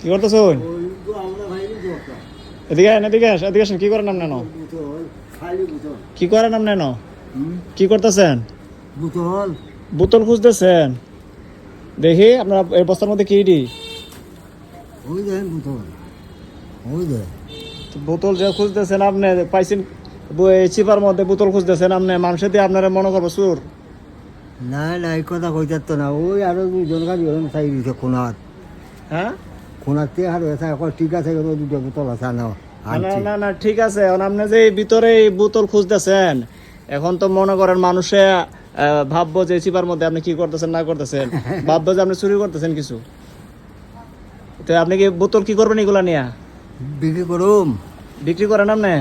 কি করতেছেন? এদিকে এদিকে এদিকে কি করেন আপনি? কি করেন আপনি? কি করতেছেন? বোতল খুঁজতেছেন? দেখি আপনার এই বস্তার মধ্যে কি দি? বোতল যে খুঁজতেছেন আপনি পাইছেন চিপার মধ্যে বোতল খুঁজতেছেন আপনি, মানুষের দিয়ে আপনারা মনে করবো চোর। না না এই কথা কইতে তো না, ওই আরো দুজন গাড়ি চাই দিছে কোনাত। হ্যাঁ কোনাতে আর ঠিক আছে দুটো বোতল আছে না। না না না ঠিক আছে, এখন আপনি যে ভিতরে এই বোতল খুঁজতেছেন, এখন তো মনে করেন মানুষে ভাববো যে চিপার মধ্যে আপনি কি করতেছেন না করতেছেন, ভাববো যে আপনি চুরি করতেছেন কিছু। তো আপনি কি বোতল কি করবেন এগুলা নিয়ে? বিক্রি করুম। বিক্রি করেন আপনি?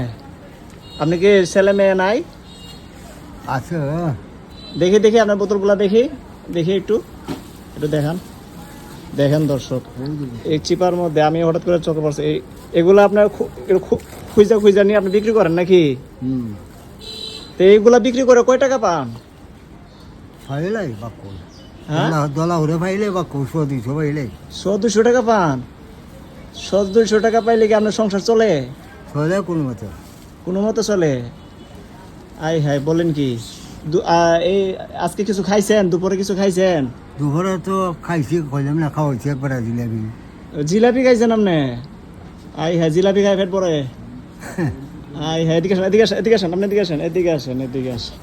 আপনি কি ছেলে মেয়ে নাই? আছে। দেখি দেখি আপনার বোতলগুলা দেখি দেখি একটু একটু দেখান। দেখেন দর্শক, এই চিপার মধ্যে আমি হঠাৎ করে চোখে পড়ছে এগুলো আপনার খুঁজা খুঁজা নিয়ে আপনি বিক্রি করেন নাকি? তো এইগুলা বিক্রি করে কয় টাকা পান? ফাইলাই বা কোন হ্যাঁ দলা উড়ে ফাইলে বা 100-200 ফাইলে 100-200 টাকা পান? 100-200 টাকা পাইলে কি আপনার সংসার চলে? চলে কোনো মতে। কোনো মতো চলে? আই হাই বলেন কি, এই আজকে কিছু খাইছেন? দুপুরে কিছু খাইছেন? দুপুরে তো খাইছি, কইলাম না খাওয়াইছি একবার জিলাপি। জিলাপি খাইছেন আপনি? আই হাই জিলাপি খাই পেট পরে? আই হাই এদিকে আসেন এদিকে আসেন এদিকে আসেন আপনি এদিকে আসেন এদিকে আসেন এদিকে আসেন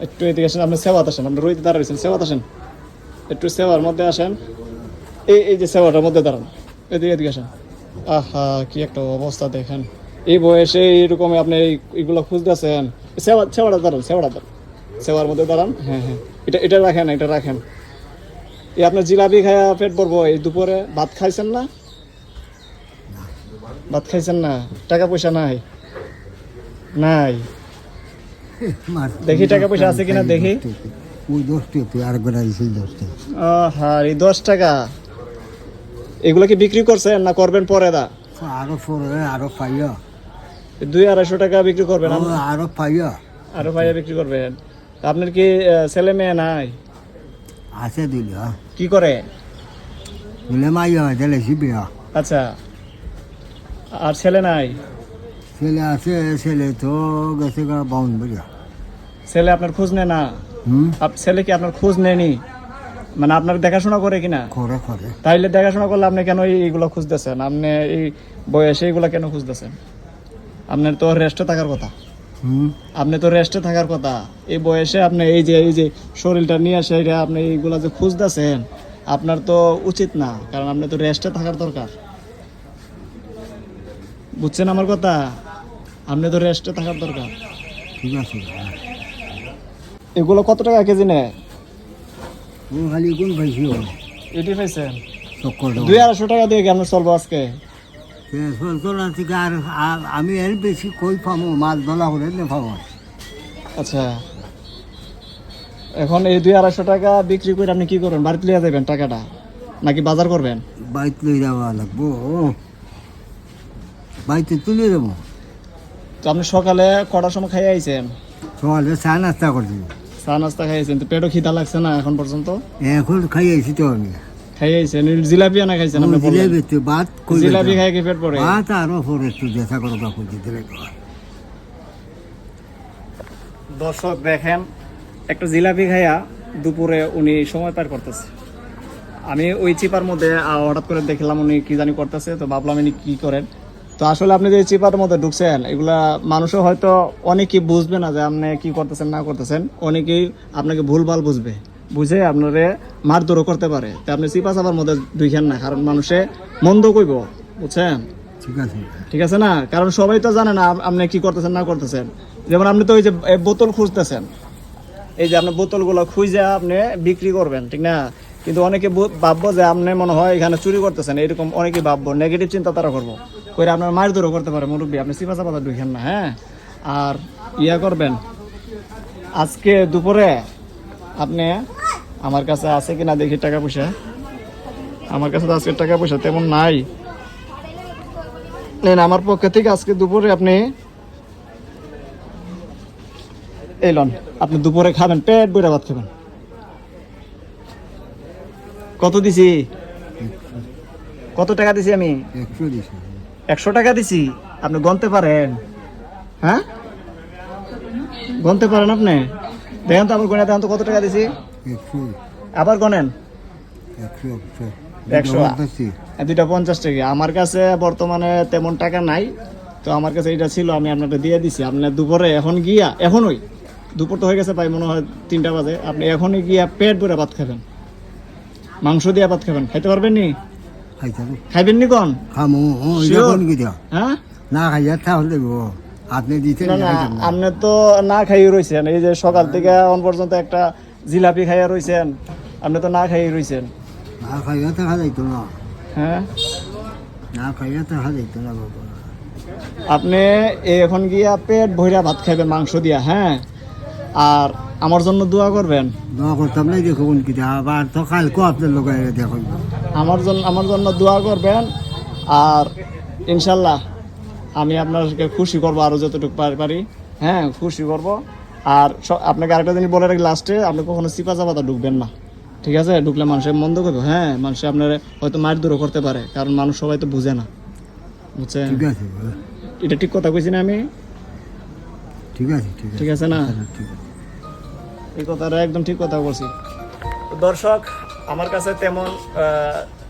একটু এদিকে আসেন। আপনি সেবাত আসেন, আপনি রইতে দাঁড়াইছেন, সেবাত আসেন একটু, সেবার মধ্যে আসেন। এই যে সেবাটার মধ্যে দাঁড়ান, এদিকে এদিকে আসেন। আহা কি একটা অবস্থা দেখেন, এই বয়সে এইরকম আপনি এইগুলো খুঁজতেছেন। সেবাটা দাঁড়ান, সেবাটা দাঁড়ান, সেবার মধ্যে দাঁড়ান। হ্যাঁ হ্যাঁ এটা রাখেন, এটা রাখেন। এই আপনার জিলাপি খায়া পেট ভরবো? এই দুপুরে ভাত খাইছেন না? ভাত খাইছেন না? টাকা পয়সা নাই? নাই? দেখি টাকা পয়সা আছে কিনা দেখি। ওই 10 টাকা আর একবার দিয়েছি 10 টাকা। এই 10 টাকা এগুলো কি বিক্রি করছেন না করবেন পরে? আরো পরে আরো পাইয়া 200-250 টাকা বিক্রি করবেন? আরো পাইয়া আরো পাইয়া বিক্রি করবেন? আপনার কি ছেলে মেয়ে নাই? আছে দিলে কি করে? দিলে মাইয়া দিলে বিয়া। আচ্ছা, আর ছেলে নাই? ছেলে আছে, ছেলে তো গেছে গা বাউন বেরিয়া। ছেলে আপনার খোঁজ নেয় না? ছেলে কি আপনার খোঁজ নেয়নি? মানে আপনার দেখাশোনা করে কিনা? করে করে। তাইলে দেখাশোনা করলে আপনি কেন এইগুলো খুঁজতেছেন? আপনি এই বয়সে এইগুলা কেন খুঁজতেছেন? আপনার তো রেস্টে থাকার কথা। আপনি তো রেস্টে থাকার কথা। এই বয়সে আপনি এই যে শরীরটা নিয়ে আসে আপনি এইগুলা যে খুঁজতেছেন, আপনার তো উচিত না, কারণ আপনি তো রেস্টে থাকার দরকার। বুঝছেন আমার কথা? আপনি তো রেস্টে থাকার দরকার। ঠিক আছে। এগুলো কত টাকা কেজি নেয়? খালি কোন পাইছি এটি পাইছেন? 200 টাকা দিয়ে কি আপনার চলবো আজকে? আর আমি এর বেশি কই পাবো, মাছ ধরা হলে পাবো। আচ্ছা, এখন এই 200-250 টাকা বিক্রি করে আপনি কি করবেন? বাড়িতে লিয়ে যাবেন টাকাটা নাকি বাজার করবেন? বাইক লই যাওয়া লাগবো, বাইতে তুলে যাবো। তো আপনি সকালে কটার সময় খাই আইছেন? সকালে চা নাস্তা করছি। চা নাস্তা খাইছেন, তো পেটও খিদা লাগছে না এখন পর্যন্ত? এখন খাই আইছি তো আমি। খাই আইছেন জিলাপি আনা খাইছেন আপনি? জিলাপি ভাত জিলাপি খাই কি পেট পড়ে? ভাত আরো পরে একটু দেখা করো বাপু দিলে। দর্শক দেখেন, একটা জিলাপি খাইয়া দুপুরে উনি সময় পার করতেছে। আমি ওই চিপার মধ্যে হঠাৎ করে দেখলাম উনি কি জানি করতেছে, তো ভাবলাম উনি কি করেন। তো আসলে আপনি যে চিপার মধ্যে ঢুকছেন, এগুলা মানুষও হয়তো অনেকেই বুঝবে না যে আপনি কি করতেছেন না করতেছেন। অনেকেই আপনাকে ভুলভাল বুঝবে, বুঝে আপনারে মারধরও করতে পারে। তো আপনি চিপা চাপার মধ্যে ঢুকেন না, কারণ মানুষে মন্দ কইব, বুঝছেন? ঠিক আছে, ঠিক আছে না? কারণ সবাই তো জানে না আপনি কি করতেছেন না করতেছেন। যেমন আপনি তো ওই যে বোতল খুঁজতেছেন, এই যে আপনি বোতলগুলো খুঁজে আপনি বিক্রি করবেন, ঠিক না? কিন্তু অনেকে ভাববো যে আপনি মনে হয় এখানে চুরি করতেছেন, এরকম অনেকে ভাববো, নেগেটিভ চিন্তা তারা করবো করে আপনার মায়ের দূরও করতে পারে। মুরব্বী, আপনি চিপা চাপা ঢুকেন না, হ্যাঁ? আর ইয়া করবেন, আজকে দুপুরে আপনি আমার কাছে আছে কিনা দেখি টাকা পয়সা। আমার কাছে তো আজকে টাকা পয়সা তেমন নাই। নেন আমার পক্ষ থেকে আজকে দুপুরে আপনি এই লন, আপনি দুপুরে খাবেন, পেট ভরে ভাত খাবেন। কত দিছি? কত টাকা দিছি আমি? 100 দিছে। 100 টাকা দিছি। আপনি গনতে পারেন? হ্যাঁ, গনতে পারেন আপনি? দেখেন তো, আমার গনে দেখেন তো কত টাকা দিছি। 100 আবার গনেন। 100 100 দুইটা 50 টাকা। আমার কাছে বর্তমানে তেমন টাকা নাই, তো আমার কাছে এটা ছিল, আমি আপনাকে দিয়ে দিছি। আপনি দুপুরে এখন গিয়া, এখনই দুপুর তো হয়ে গেছে ভাই, মনে হয় 3টা বাজে, আপনি এখনই গিয়া পেট ভরে ভাত খাবেন, মাংস দিয়ে ভাত খাবেন। খাইতে পারবেন নি? খাইতাম খাইবেন নি কোন? খামু Sure? কোন কি দিয়া হ্যাঁ, না খাইয়া তাহলে আপনি দিতে না না, আপনি তো না খাইয়ে রইছেন। এই যে সকাল থেকে এখন পর্যন্ত একটা জিলাপি খাইয়া রইছেন, আপনি তো না খাইয়ে রইছেন। না খাইয়া থাকা যাইতো না, হ্যাঁ, না খাইয়া থাকা যাইতো না বাবা। আপনি এখন গিয়া পেট ভইরা ভাত খাইবেন মাংস দিয়া। হ্যাঁ, আর আমার জন্য দোয়া করবেন। দোয়া করতাম নাই দেখো কোন কি দিয়া, আবার তো কালকে আপনার লোক দেখো আমার জন্য দোয়া করবেন, আর ইনশাল্লাহ আমি আপনাকে খুশি করবো আরো যতটুকু পারি। হ্যাঁ, খুশি করব। আর আপনাকে আরেকটা জিনিস বলে রাখি লাস্টে, আপনি কখনো চিপা চাপাতা ঢুকবেন না, ঠিক আছে? ঢুকলে মানুষের মন্দ করবে। হ্যাঁ, মানুষ আপনার হয়তো মার দূরও করতে পারে, কারণ মানুষ সবাই তো বুঝে না, বুঝছেন? ঠিক আছে এটা ঠিক কথা কইছি না আমি? ঠিক আছে ঠিক আছে না? ঠিক আছে। এই কথাটা একদম ঠিক কথা বলছি। তো দর্শক, আমার কাছে তেমন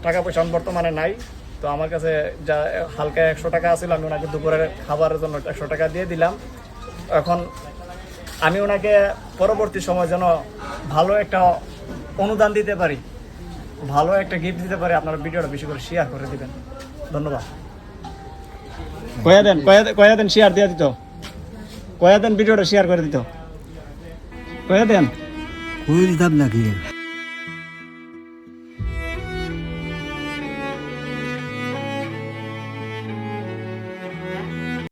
টাকা পয়সা বর্তমানে নাই, তো আমার কাছে যা হালকা 100 টাকা আছিল, আমি ওনাকে দুপুরের খাবারের জন্য 100 টাকা দিয়ে দিলাম। এখন আমি ওনাকে পরবর্তী সময় যেন ভালো একটা অনুদান দিতে পারি, ভালো একটা গিফট দিতে পারি, আপনারা ভিডিওটা বেশি করে শেয়ার করে দিবেন। ধন্যবাদ। কয়া দেন শেয়ার দিয়ে দিত, কয়া দেন ভিডিওটা শেয়ার করে দিত, কয়া দেন। কই দিতাম নাকি